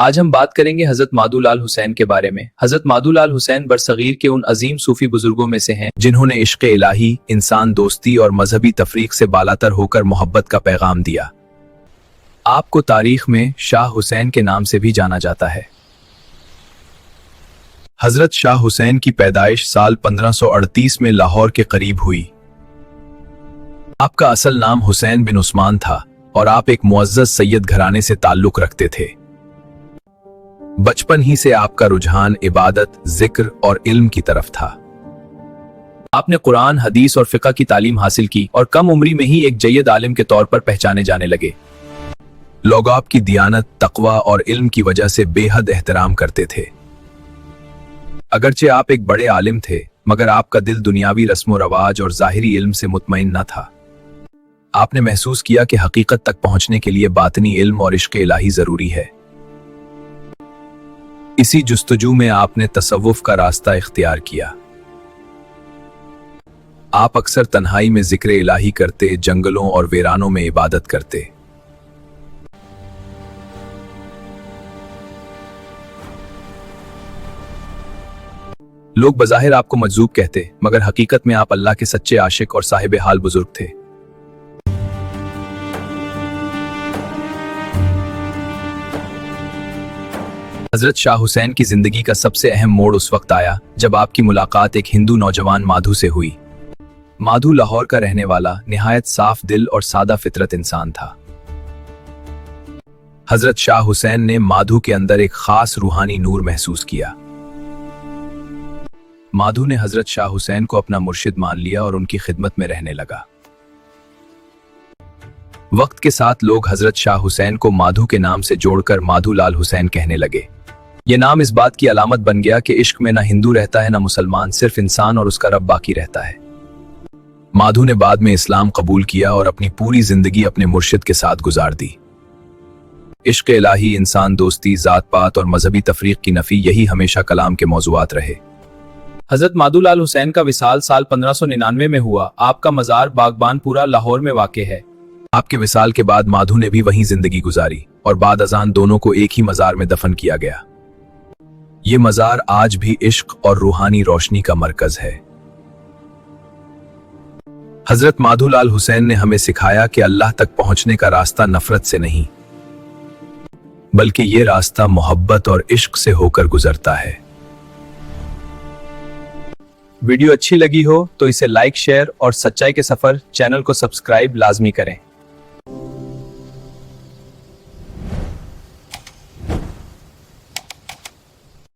आज हम बात करेंगे हजरत मादूलाल हुसैन के बारे में। हजरत मादूलाल हुसैन बरसगीर के उन अजीम सूफी बुजुर्गों में से हैं जिन्होंने इश्क इलाही, इंसान दोस्ती और मजहबी तफरीक से बालातर होकर मोहब्बत का पैगाम दिया। आपको तारीख में शाह हुसैन के नाम से भी जाना जाता है। हजरत शाह हुसैन की पैदाइश साल 1538 में लाहौर के करीब हुई। आपका असल नाम हुसैन बिन उस्मान था और आप एक मुअज्जज सैयद घराने से ताल्लुक रखते थे। बचपन ही से आपका रुझान इबादत, जिक्र और इल्म की तरफ था। आपने कुरान, हदीस और फिक़ह की तालीम हासिल की और कम उम्री में ही एक जय्यद आलिम के तौर पर पहचाने जाने लगे। लोग आपकी दियानत, तक़वा और इल्म की वजह से बेहद एहतराम करते थे। अगरचे आप एक बड़े आलिम थे, मगर आपका दिल दुनियावी रस्म रवाज और ज़ाहिरी इल्म से मुतमईन न था। आपने महसूस किया कि हकीकत तक पहुंचने के लिए बातनी इल्म और इश्क इलाही जरूरी है। इसी जुस्तजू में आपने तसव्वुफ का रास्ता इख्तियार किया। आप अक्सर तन्हाई में जिक्र इलाही करते, जंगलों और वीरानों में इबादत करते। लोग बज़ाहिर आपको मजजूब कहते, मगर हकीकत में आप अल्लाह के सच्चे आशिक और साहिब हाल बुजुर्ग थे। हजरत शाह हुसैन की जिंदगी का सबसे अहम मोड़ उस वक्त आया जब आपकी मुलाकात एक हिंदू नौजवान माधु से हुई। माधु लाहौर का रहने वाला, निहायत साफ दिल और सादा फितरत इंसान था। हजरत शाह हुसैन ने माधु के अंदर एक खास रूहानी नूर महसूस किया। माधु ने हजरत शाह हुसैन को अपना मुर्शिद मान लिया और उनकी खिदमत में रहने लगा। वक्त के साथ लोग हजरत शाह हुसैन को माधु के नाम से जोड़कर माधूलाल हुसैन कहने लगे। यह नाम इस बात की अलामत बन गया कि इश्क में ना हिंदू रहता है ना मुसलमान, सिर्फ इंसान और उसका रब बाकी रहता है। माधु ने बाद में इस्लाम कबूल किया और अपनी पूरी जिंदगी अपने मुर्शिद के साथ गुजार दी। इश्क इलाही, इंसान दोस्ती, जात पात और मजहबी तफरीक की नफी, यही हमेशा कलाम के मौजुआत रहे। हजरत मादूलाल हुसैन का विसाल साल 1599 में हुआ। आपका मजार बागबानपुरा लाहौर में वाक़ है। आपके विसाल के बाद माधु ने भी वहीं जिंदगी गुजारी और बाद अजान दोनों को एक ही मजार में दफन किया गया। ये मजार आज भी इश्क और रूहानी रोशनी का मरकज है। हजरत मादूलाल हुसैन ने हमें सिखाया कि अल्लाह तक पहुंचने का रास्ता नफरत से नहीं, बल्कि ये रास्ता मोहब्बत और इश्क से होकर गुजरता है। वीडियो अच्छी लगी हो तो इसे लाइक, शेयर और सच्चाई के सफर चैनल को सब्सक्राइब लाजमी करें।